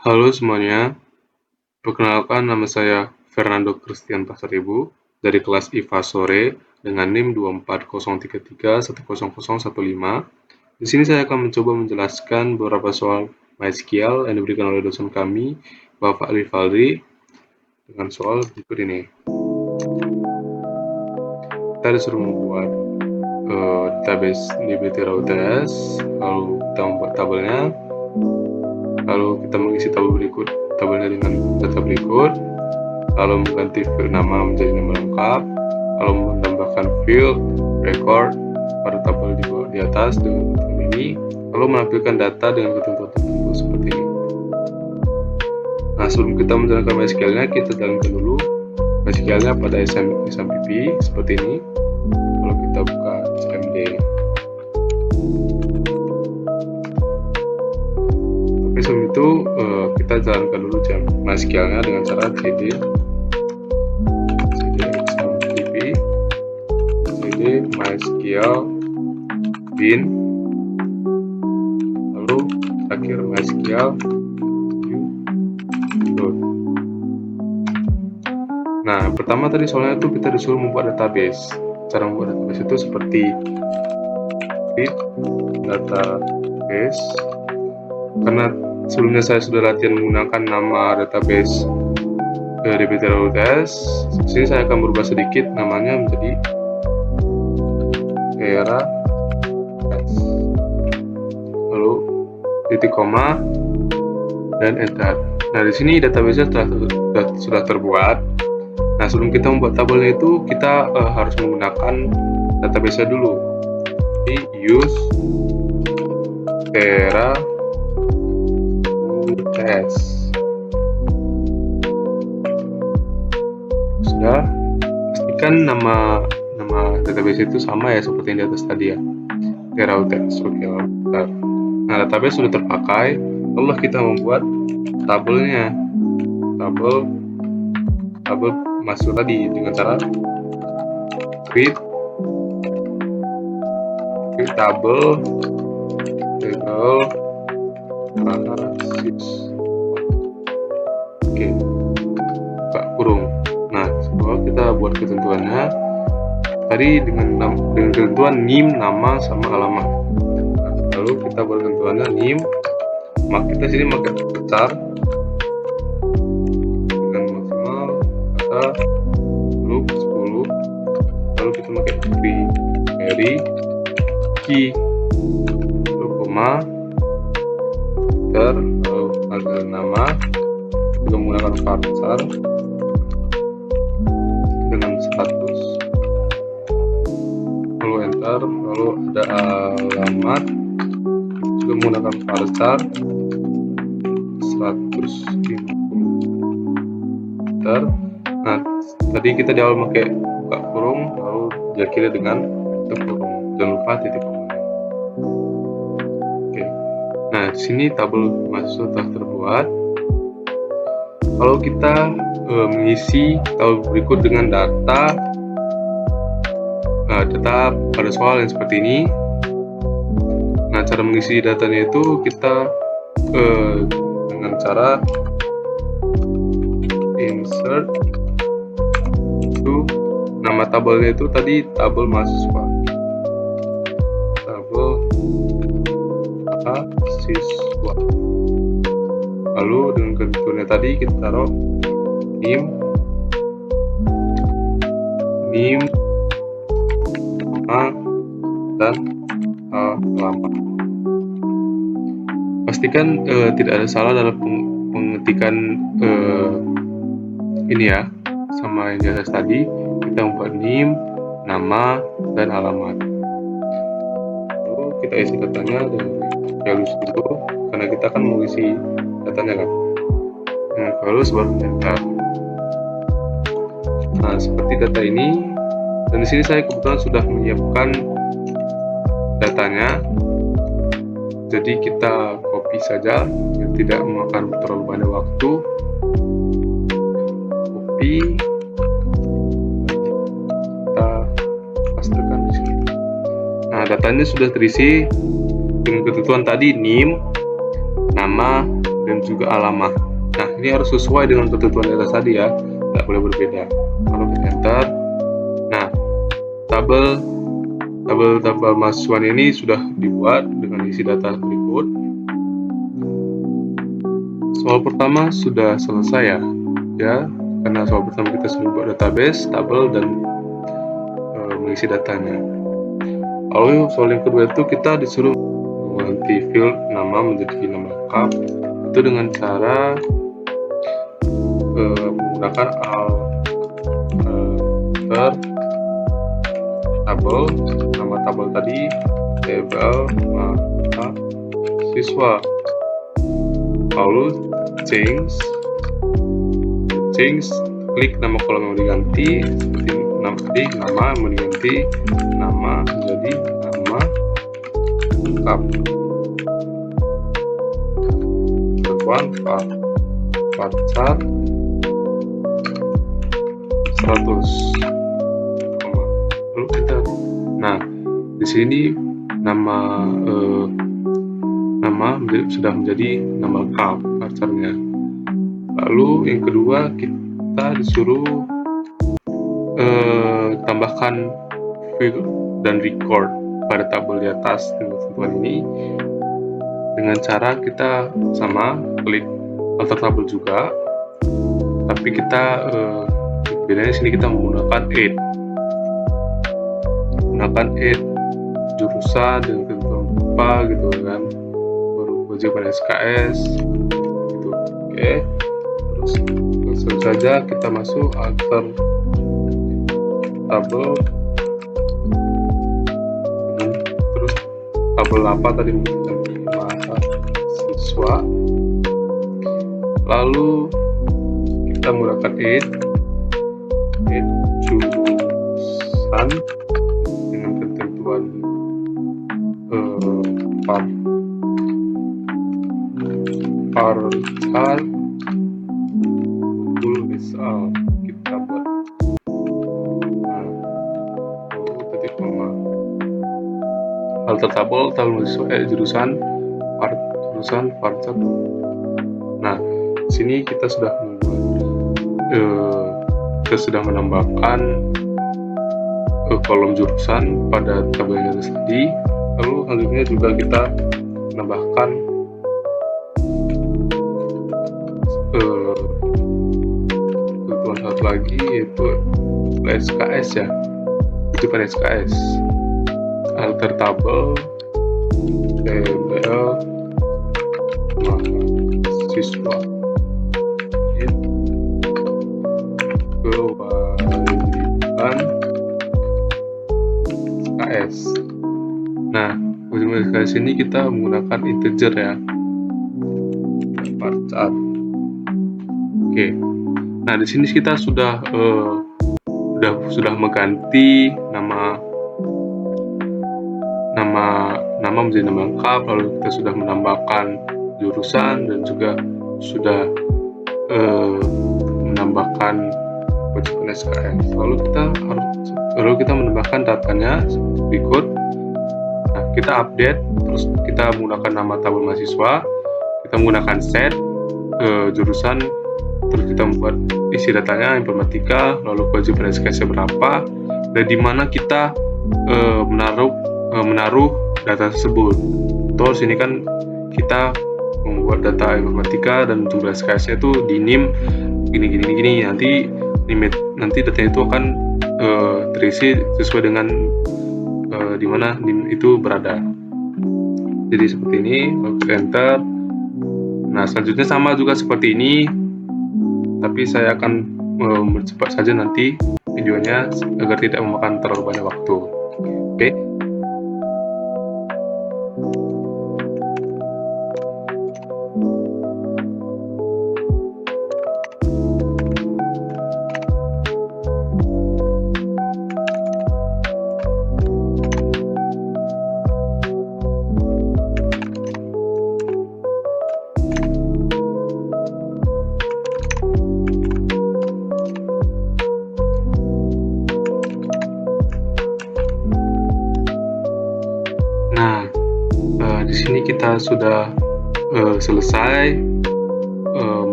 Halo semuanya, perkenalkan nama saya Fernando Christian Pasaribu dari kelas IPA Sore dengan NIM 24033100015. Di sini saya akan mencoba menjelaskan beberapa soal MySQL yang diberikan oleh dosen kami, Bapak Rivaldi, dengan soal berikut ini. Kita disuruh membuat database DBT UTS, lalu kita membuat tabelnya, lalu kita mengisi tabelnya dengan data berikut, lalu mengganti field nama menjadi nama lengkap, lalu menambahkan field record pada tabel di atas dengan ketentuan ini, lalu menampilkan data dengan ketentuan tertentu seperti ini. Nah, sebelum kita menjalankan MySQL-nya, kita jalankan dulu MySQL-nya pada SMPP seperti ini. Kalau kita buka SMD, tapi sebelum itu kita jalankan dulu MySQL-nya dengan cara cd SMPP cd MySQL bin, lalu terakhir MySQL load. Nah, pertama tadi soalnya itu kita disuruh membuat database. Cara membuat database itu seperti create database. Karena sebelumnya saya sudah latihan menggunakan nama database DBT UTS, sini saya akan berubah sedikit namanya menjadi era S, lalu titik koma dan enter. Nah, di sini database sudah terbuat. Nah, sebelum kita membuat tabelnya itu kita harus menggunakan database dulu. Jadi use era UTS. Sudah, pastikan nama database itu sama ya seperti yang di atas tadi ya, era UTS. Oke, bentar. Nah, database sudah terpakai, lalu kita membuat tabelnya, tabel masuk tadi dengan cara create table analysis. Oke, buka kurung. Nah, setelah kita buat ketentuannya tadi dengan ketentuan NIM, nama sama alamat. Lalu kita buat ketentuannya NIM, kita sini pakai besar dengan maksimal kata loop 10, lalu kita pakai primary key, lalu koma, lalu ada nama, juga menggunakan var dengan status, lalu enter, lalu ada alamat juga menggunakan var 150. Enter. Nah, tadi kita di awal pakai buka kurung, lalu diakhiri dengan tutup kurung, jangan lupa titik koma. Oke. Nah, di sini tabel masuk sudah terbuat. Kalau kita mengisi tabel berikut dengan data pada soal yang seperti ini. Nah, cara mengisi datanya itu kita dengan cara insert to, nama tabelnya itu tadi tabel mahasiswa, lalu dengan ketentuannya tadi kita taruh NIM, dan alamat. Pastikan tidak ada salah dalam pengetikan ini ya, sama yang di atas tadi. Kita membuat NIM, nama, dan alamat. Lalu kita isi datanya dengan values dulu, karena kita akan mengisi datanya kan. Nah, values baru enter. Nah, seperti data ini. Dan di sini saya kebetulan sudah menyiapkan datanya. Jadi kita copy saja, tidak memakan terlalu banyak waktu. Copy, kita pastekan di sini. Nah, datanya sudah terisi dengan ketentuan tadi NIM, nama, dan juga alamat. Nah, ini harus sesuai dengan ketentuan di atas tadi ya, nggak boleh berbeda. Lalu kita enter. Nah, tabel mahasiswa ini sudah dibuat dengan isi data berikut. Soal pertama sudah selesai ya, karena soal pertama kita sudah buat database, tabel, dan mengisi datanya. Lalu soal yang kedua itu kita disuruh mengganti field nama menjadi nama lengkap, itu dengan cara menggunakan alter tabel, nama tabel tadi tabel mahasiswa, lalu change, klik nama kolom yang diganti seperti nama yang diganti nama menjadi nama lengkap. Satuan varchar 100. Lalu kita, nah di sini nama sudah menjadi nama lengkap varcharnya. Lalu yang kedua kita disuruh tambahkan field dan record pada tabel di atas dengan ketentuan ini dengan cara kita sama klik alter tabel juga, tapi kita bedanya sini kita menggunakan add jurusan dengan ketentuan apa gitu kan, baru kewajiban SKS gitu. Oke, terus langsung saja kita masuk alter tabel, terus tabel apa tadi menjadi mahasiswa, lalu kita menggunakan add jurusan dengan ketentuan varchar misal kita buat titik koma, alter tabel jurusan varchar. Nah, di sini kita sudah menambahkan kolom jurusan pada tabel yang tadi. Lalu selanjutnya juga kita menambahkan ketentuan satu lagi, yaitu SKS ya, kewajiban SKS, alter tabel tabel mahasiswa, kewajiban SKS. Nah, kewajiban SKS ini kita menggunakan integer ya, varchar. Oke. Nah, di sini kita sudah mengganti nama menjadi nama lengkap, lalu kita sudah menambahkan jurusan dan juga sudah menambahkan kewajiban SKS. Lalu kita menambahkan datanya seperti berikut. Nah, kita update, terus kita menggunakan nama tabel mahasiswa, kita menggunakan set jurusan, terus kita membuat isi datanya informatika, lalu kewajiban SKS berapa, dan di mana kita menaruh data tersebut. Terus ini kan kita membuat data informatika dan jumlah SKS-nya itu di NIM gini. Nanti datanya itu akan terisi sesuai dengan di mana NIM itu berada. Jadi seperti ini, enter. Nah, selanjutnya sama juga seperti ini, tapi saya akan mempercepat saja nanti videonya agar tidak memakan terlalu banyak waktu. Oke. Di sini kita sudah selesai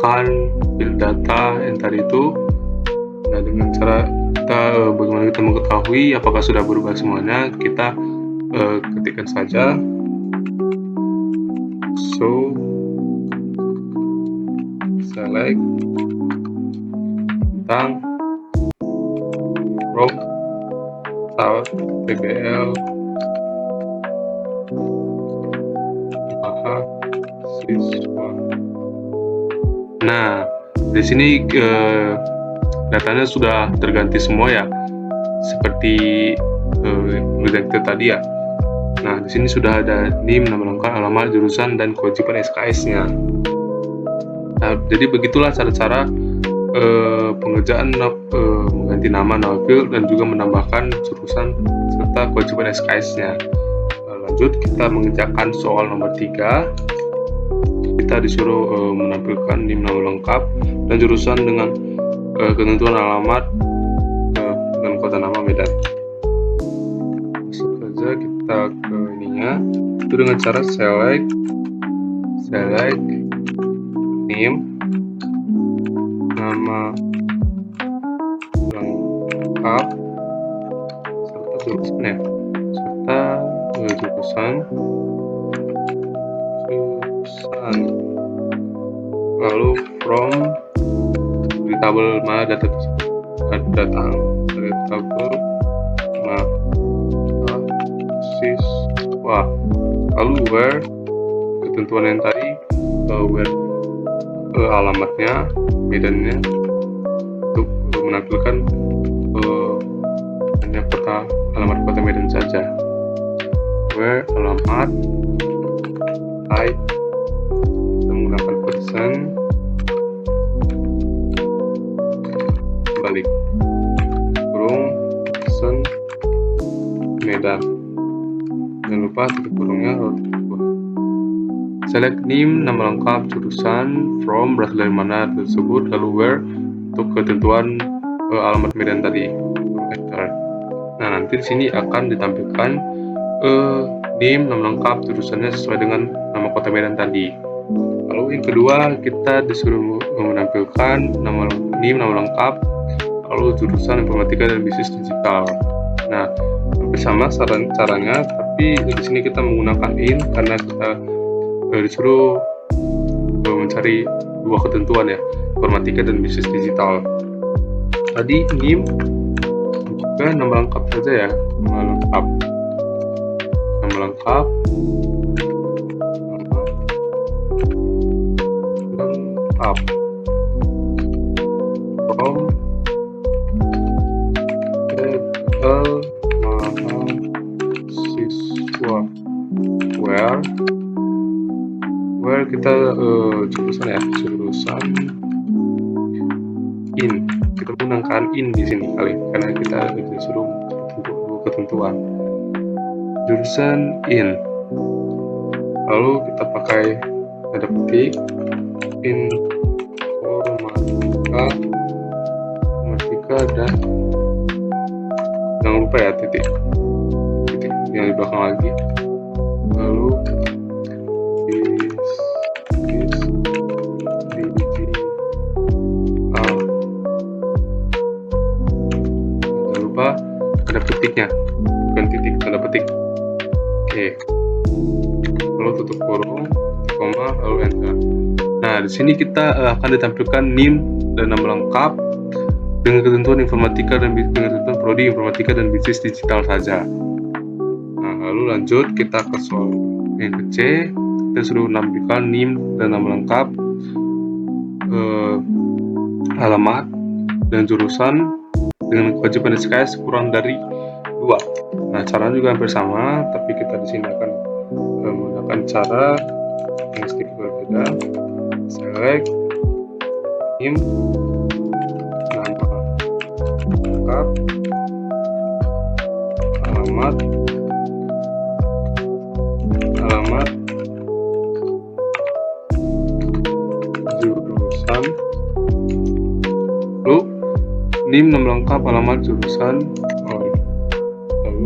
menambahkan field data yang tadi itu. Nah, dengan cara kita bagaimana kita mengetahui apakah sudah berubah semuanya, kita ketikkan saja so select tentang from tbl siswa. Nah, di sini datanya sudah terganti semua ya, seperti redacted tadi ya. Nah, di sini sudah ada NIM, nama lengkap, alamat, jurusan, dan kewajiban SKS-nya. Nah, jadi begitulah cara-cara pengerjaan mengganti nama field dan juga menambahkan jurusan serta kewajiban SKS-nya. Lanjut, kita mengerjakan soal nomor 3. Kita disuruh menampilkan NIM, nama lengkap, dan jurusan dengan ketentuan alamat dan kota nama Medan. Masuk saja kita ke ininya, itu dengan cara select NIM, nama lengkap, serta jurusan ya, jurusan, lalu from di tabel mana data tersebut datang dari tabel mahasiswa, lalu where ketentuan yang tadi, where alamatnya, Medannya, untuk menampilkan hanya alamat kota Medan saja. Where alamat, type, kita menggunakan persen, balik kurung persen Medan, jangan lupa titik kurungnya select NIM, nama lengkap, jurusan, from berasal dari mana tersebut, lalu where untuk ketentuan alamat Medan tadi. Nah, nanti di sini akan ditampilkan NIM, nama lengkap, jurusannya sesuai dengan nama kota Medan tadi. Lalu yang kedua, kita disuruh menampilkan NIM, nama lengkap, lalu jurusan informatika dan bisnis digital. Nah, hampir sama caranya, tapi di sini kita menggunakan in karena kita disuruh mencari dua ketentuan ya, informatika dan bisnis digital. Tadi NIM juga nama lengkap saja ya, nama lengkap from mahasiswa, where kita jurusan ya, jurusan in, kita menggunakan in di sini karena kita disuruh ketentuan jurusan in, lalu kita pakai tanda petik informatika dan jangan lupa ya titik yang di belakang lagi, lalu jangan lupa ada petiknya, bukan titik, tanda petik. Oke, lalu tutup kurung, koma, lalu enter. Nah, di sini kita akan ditampilkan NIM dan nama lengkap dengan ketentuan informatika dan dengan ketentuan prodi informatika dan bisnis digital saja. Nah, lalu lanjut kita ke soal yang ke C. Kita suruh menampilkan NIM dan nama lengkap, alamat dan jurusan dengan kewajiban SKS kurang dari 2. Nah, caranya juga hampir sama, tapi kita di sini akan menggunakan cara yang sedikit berbeda. Select NIM, nama lengkap, alamat, jurusan, lalu NIM, nama lengkap, alamat, jurusan, lalu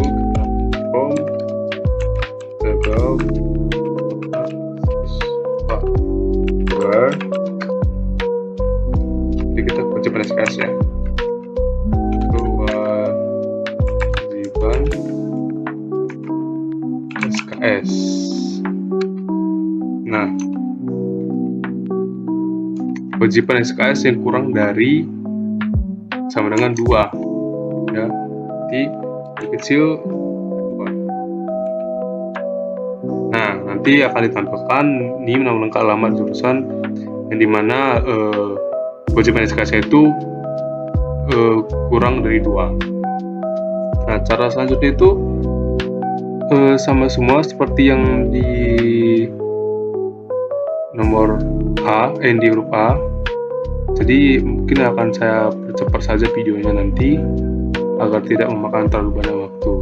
kita from tabel where SKS ya. Kewajiban SKS. Nah, kewajiban SKS yang kurang dari sama dengan 2 ya. Jadi lebih kecil 2. Nah, nanti akan ditampilkan NIM nama lengkap alamat jurusan yang dimana kewajiban SKS itu kurang dari 2. Nah, cara selanjutnya itu sama semua seperti yang di nomor A, yang di huruf A. Jadi mungkin akan saya percepat saja videonya nanti agar tidak memakan terlalu banyak waktu.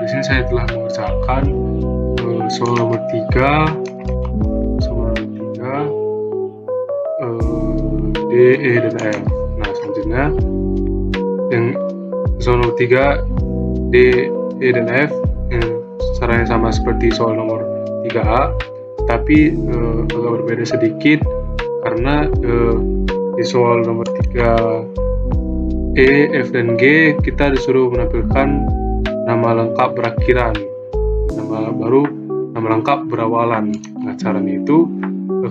Di sini saya telah mengerjakan soal nomor 3, D, E, dan F. Nah, selanjutnya yang soal nomor 3, D, E, dan F caranya sama seperti soal nomor 3A, tapi agak berbeda sedikit karena di soal nomor 3 E, F, dan G kita disuruh menampilkan nama lengkap berakhiran, nama lengkap berawalan. Nah, caranya itu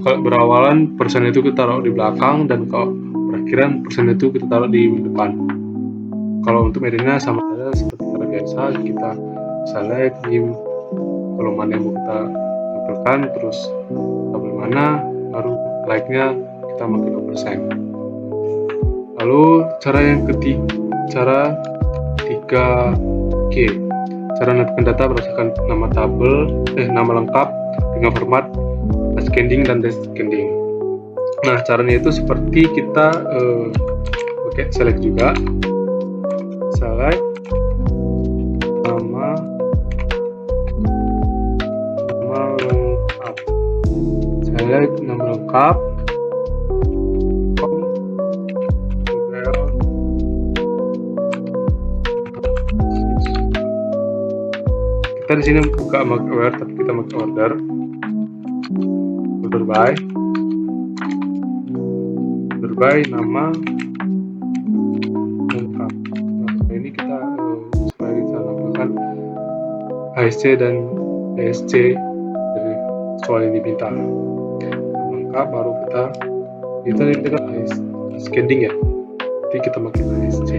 kalau berawalan persen itu kita taruh di belakang, dan kalau berakhiran persen itu kita taruh di depan. Kalau untuk metodenya sama saja seperti cara biasa, kita select NIM kolom mana yang mau kita tampilkan, terus tabel mana, baru like-nya kita pakai %. Lalu cara yang ketiga, 3G, cara menentukan data berdasarkan nama lengkap dengan format ascending dan descending. Nah, caranya itu seperti kita pakai select juga, select nama lengkap, select nama lengkap, kita di sini buka make aware, tapi kita make order by nama lengkap. Nah, ini kita supaya bisa tambahkan HSC dan DSC dari soal ini diminta lengkap, baru kita dengan scanning ya, jadi kita pakai HSC.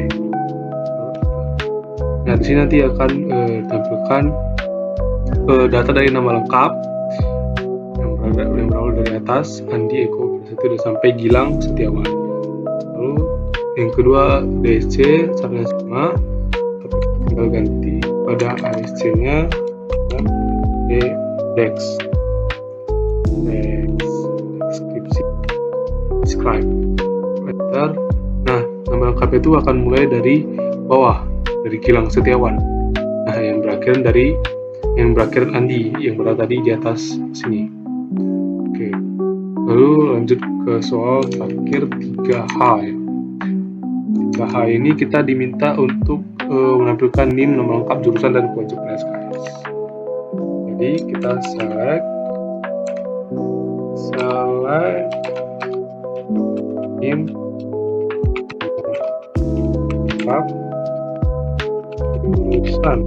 Nah, di sini nanti akan tampilkan data dari nama lengkap yang berawal dari atas, Andi Eko itu sampai Gilang Setiawan. Lalu yang kedua DSC caranya sama, tapi tinggal ganti pada ASC-nya describe letter. Nah, nama lengkap itu akan mulai dari bawah, dari Gilang Setiawan. Nah, yang berakhiran Andi yang berada tadi di atas sini. Oke. Lalu lanjut ke soal terakhir 3H ya. 3H ini kita diminta untuk menampilkan NIM nama lengkap jurusan dan kewajiban SKS. Jadi kita select NIM lengkap jurusan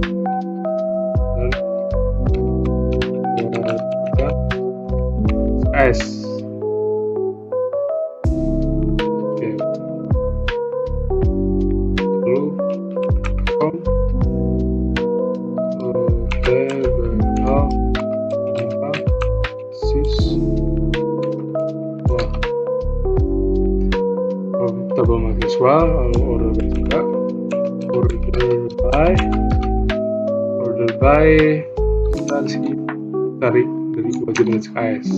dan SKS. Oke. Lalu tabel mahasiswa, lalu order juga. order by kita di sini tarik dari kewajiban SKS.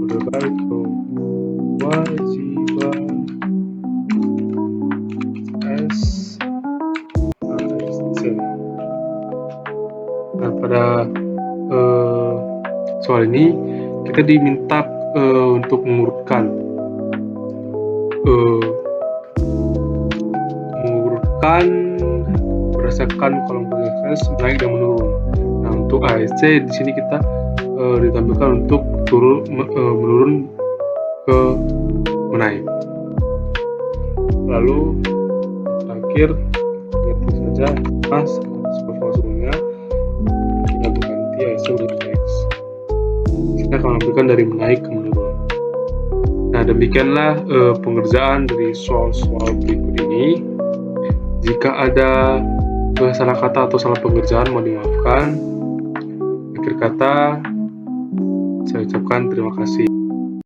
Order by kewajiban SKS. Nah, pada soal ini kita diminta untuk mengurutkan berdasarkan kolom proses naik dan menurun. Nah, untuk ASC di sini kita ditampilkan untuk menurun ke menaik. Lalu terakhir ganti saja mas sebelumnya kita ganti ASC menjadi X. Kita akan lakukan dari menaik ke menurun. Nah, demikianlah pengerjaan dari soal-soal berikut ini. Jika ada salah kata atau salah pengerjaan, mohon dimaafkan. Akhir kata, saya ucapkan terima kasih.